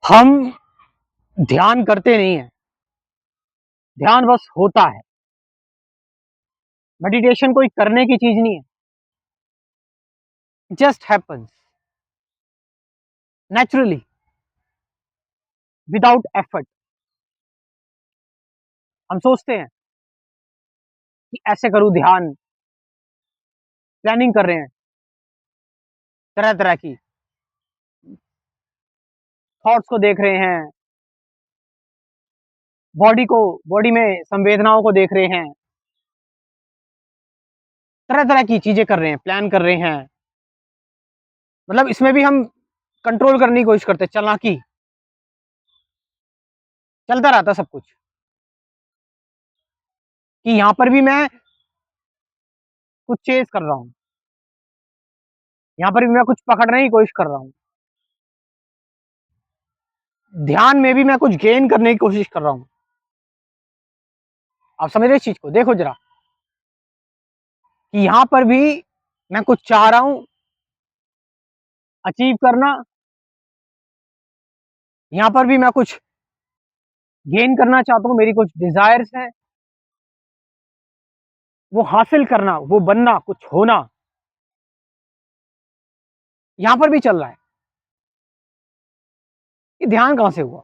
हम ध्यान करते नहीं है, ध्यान बस होता है। मेडिटेशन कोई करने की चीज नहीं है, just happens naturally without effort. हम सोचते हैं कि ऐसे करूं ध्यान, प्लानिंग कर रहे हैं तरह तरह की, थॉट्स को देख रहे हैं, बॉडी में संवेदनाओं को देख रहे हैं, तरह तरह की चीजें कर रहे हैं, प्लान कर रहे हैं। मतलब इसमें भी हम कंट्रोल करने की कोशिश करते हैं, चालाकी, चलता रहता सब कुछ कि यहां पर भी मैं कुछ चेज कर रहा हूं, यहां पर भी मैं कुछ पकड़ने की कोशिश कर रहा हूं, ध्यान में भी मैं कुछ गेन करने की कोशिश कर रहा हूं। आप समझ रहे इस चीज को? देखो जरा कि यहां पर भी मैं कुछ चाह रहा हूं अचीव करना, यहां पर भी मैं कुछ गेन करना चाहता हूं, मेरी कुछ डिजायर्स हैं, वो हासिल करना, वो बनना, कुछ होना, यहां पर भी चल रहा है। ये ध्यान कहां से हुआ?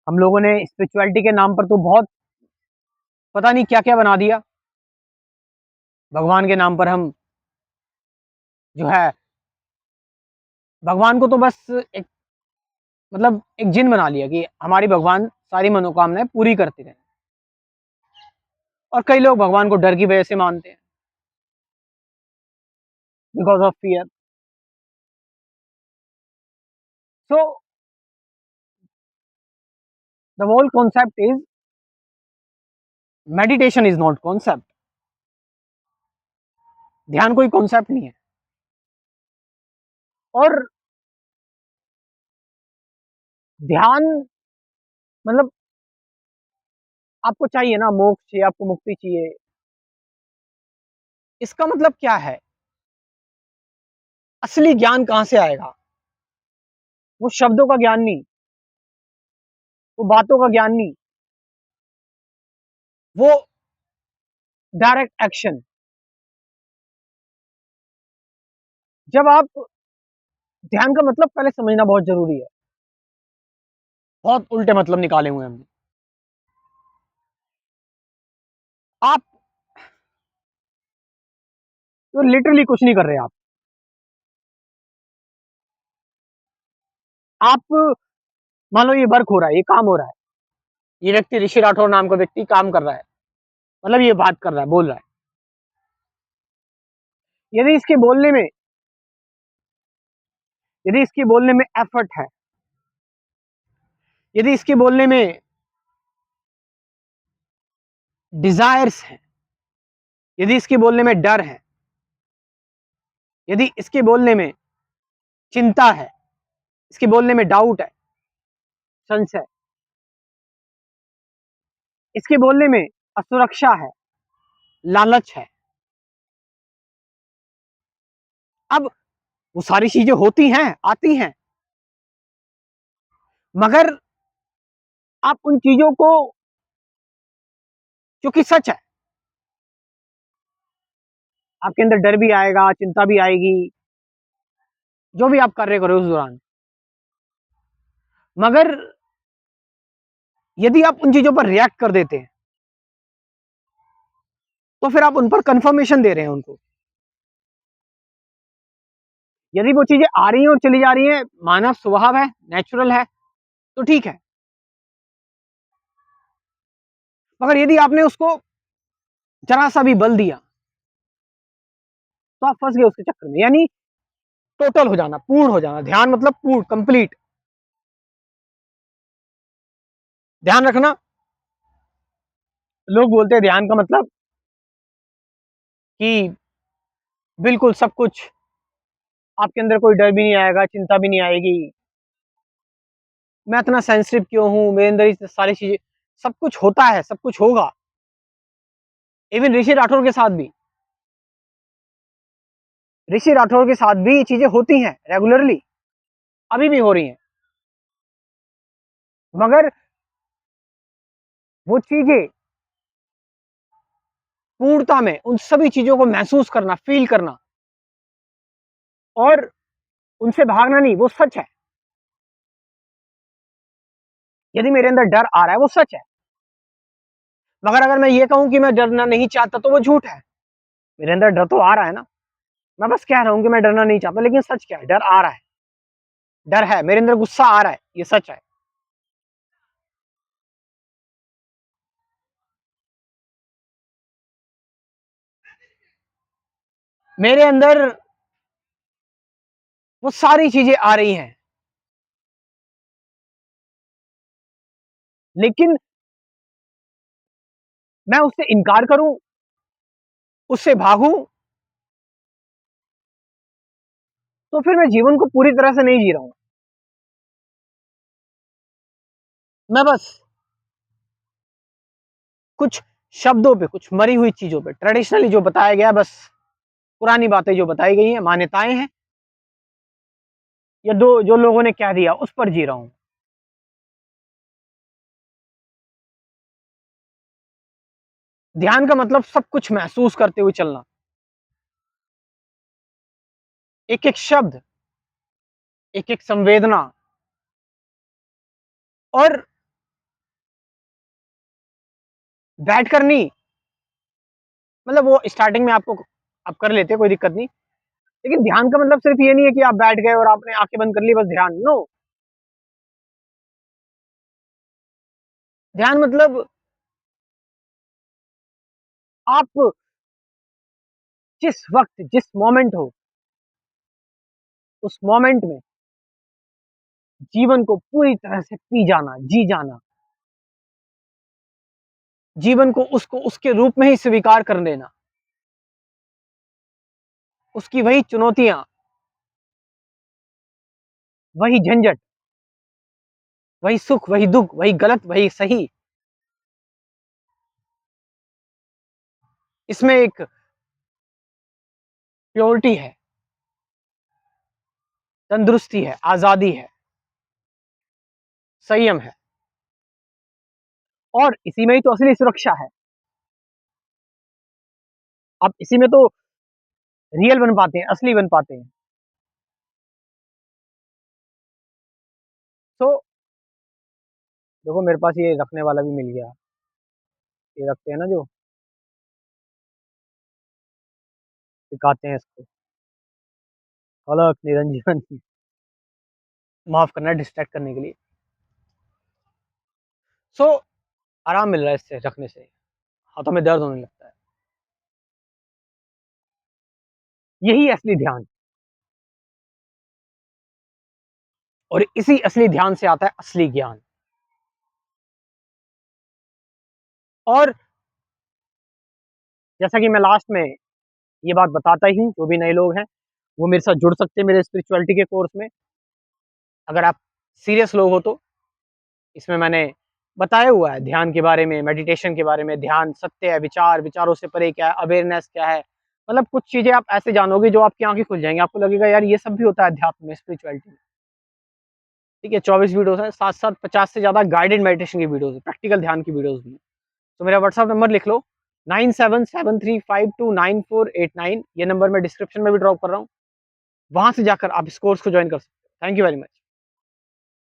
हम लोगों ने स्पिरिचुअलिटी के नाम पर तो बहुत पता नहीं क्या क्या बना दिया। भगवान के नाम पर हम जो है, भगवान को तो बस एक मतलब एक जिन बना लिया कि हमारी भगवान सारी मनोकामनाएं पूरी करते रहे। और कई लोग भगवान को डर की वजह से मानते हैं, because of fear. So the whole concept is meditation is not concept. ध्यान कोई कॉन्सेप्ट नहीं है। और ध्यान मतलब आपको चाहिए ना मोक्ष चाहिए, आपको मुक्ति चाहिए, इसका मतलब क्या है? असली ज्ञान कहां से आएगा? वो शब्दों का ज्ञान नहीं, वो बातों का ज्ञान नहीं, वो डायरेक्ट एक्शन। जब आप ध्यान का मतलब पहले समझना बहुत जरूरी है। बहुत उल्टे मतलब निकाले हुए हैं हमने। आप तो लिटरली कुछ नहीं कर रहे। आप मान लो ये वर्क हो रहा है, ये काम हो रहा है, ये व्यक्ति ऋषि राठौर नाम का व्यक्ति काम कर रहा है, मतलब ये बात कर रहा है, बोल रहा है। यदि इसके बोलने में यदि इसके बोलने में एफर्ट है, यदि इसके बोलने में डिजायर्स है, यदि इसके बोलने में डर है, यदि इसके बोलने में चिंता है, इसके बोलने में डाउट है, संशय, इसके बोलने में असुरक्षा है, लालच है, अब वो सारी चीजें होती हैं, आती हैं, मगर आप उन चीजों को, जो कि सच है, आपके अंदर डर भी आएगा, चिंता भी आएगी, जो भी आप कार्य करो उस दौरान, मगर यदि आप उन चीजों पर रिएक्ट कर देते हैं तो फिर आप उन पर कंफर्मेशन दे रहे हैं उनको। यदि वो चीजें आ रही हैं और चली जा रही हैं, मानव स्वभाव है, नेचुरल है, तो ठीक है। मगर यदि आपने उसको जरा सा भी बल दिया तो आप फंस गए उसके चक्कर में। यानी टोटल हो जाना, पूर्ण हो जाना। ध्यान मतलब पूर्ण, कंप्लीट। ध्यान रखना, लोग बोलते हैं ध्यान का मतलब कि बिल्कुल सब कुछ, आपके अंदर कोई डर भी नहीं आएगा, चिंता भी नहीं आएगी, मैं इतना सेंसिटिव क्यों हूं, मेरे अंदर ये सारी चीजें, सब कुछ होता है, सब कुछ होगा। इवन ऋषि राठौर के साथ भी ये चीजें होती हैं रेगुलरली। अभी भी हो रही हैं। मगर वो चीज़ें पूर्णता में उन सभी चीज़ों को महसूस करना, फ़ील करना और उनसे भागना नहीं, वो सच है। यदि मेरे अंदर डर आ रहा है, वो सच है। मगर अगर मैं ये कहूँ कि मैं डरना नहीं चाहता, तो वो झूठ है। मेरे अंदर डर तो आ रहा है ना, मैं बस कह रहा हूँ कि मैं डरना नहीं चाहता, लेकिन सच क्या है? डर आ रहा है, डर है, मेरे अंदर गुस्सा आ रहा है, ये सच है। मेरे अंदर वो सारी चीज़ें आ रही हैं, लेकिन मैं उससे इनकार करूँ, उससे भागूँ, तो फिर मैं जीवन को पूरी तरह से नहीं जी रहा हूँ। मैं बस कुछ शब्दों पे, कुछ मरी हुई चीज़ों पे, ट्रेडिशनली जो बताया गया है, बस पुरानी बातें जो बताई गई हैं, मान्यताएँ हैं, या दो जो लोगों ने कह दिया, उस पर जी रहा हूँ। ध्यान का मतलब सब कुछ महसूस करते हुए चलना। एक-एक शब्द, एक-एक संवेदना और बैठकर नहीं, मतलब वो स्टार्टिंग में आपको आप कर लेते हैं, कोई दिक्कत नहीं। लेकिन ध्यान का मतलब सिर्फ़ ये नहीं है कि आप बैठ गए और आपने आँखें बंद कर ली, बस ध्यान, नो। ध्यान मतलब आप जिस वक़्त, जिस मोमेंट हो, उस मोमेंट में जीवन को पूरी तरह से पी जाना, जी जाना। जीवन को उसको उसके रूप में ही स्वीकार कर लेना। उसकी वही चुनौतियाँ, वही झंझट, वही सुख, वही दुःख, वही गलत, वही सही। इसमें एक प्योरिटी है, तंदुरुस्ती है, आज़ादी है, संयम है और इसी में ही तो असली सुरक्षा है। आप इसी में तो रियल बन पाते हैं, असली बन पाते हैं। तो देखो, मेरे पास ये रखने वाला भी मिल गया। ये रखते हैं ना जो, दिखाते हैं इसको, अलग निरंजन। माफ़ करना, डिस्ट्रैक्ट करने के लिए। सो आराम मिल रहा है इससे रखने से, हाथों में दर्द होने लगता है। यही असली ध्यान, और इसी असली ध्यान से आता है असली ज्ञान। और जैसा कि मैं लास्ट में ये बात बताता ही हूँ, जो भी नए लोग हैं, वो मेरे साथ जुड़ सकते हैं मेरे स्पिरिचुअलिटी के कोर्स में। अगर आप सीरियस लोग हो तो इसमें मैंने बताया हुआ है ध्यान के बारे में, मेडिटेशन के बारे में, ध्यान सत्य है, विचार, विचारों से परे क्या है, अवेयरनेस क्या है। मतलब कुछ चीज़ें आप ऐसे जानोगे जो आपकी आँखें खुल जाएँगी, आपको लगेगा यार ये सब भी होता है अध्यात्म में, स्पिरिचुअलिटी में। ठीक है, 24 वीडियोज़ हैं, साथ-साथ 50 से ज़्यादा गाइडेड मेडिटेशन की वीडियोज़ हैं, प्रैक्टिकल ध्यान की वीडियोज़ भी हैं। तो मेरा व्हाट्सएप नंबर लिख लो, 9773529489, ये नंबर मैं डिस्क्रिप्शन में भी ड्रॉप कर रहा हूँ। वहाँ से जाकर आप इस कोर्स को जॉइन कर सकते हो। Thank you very much.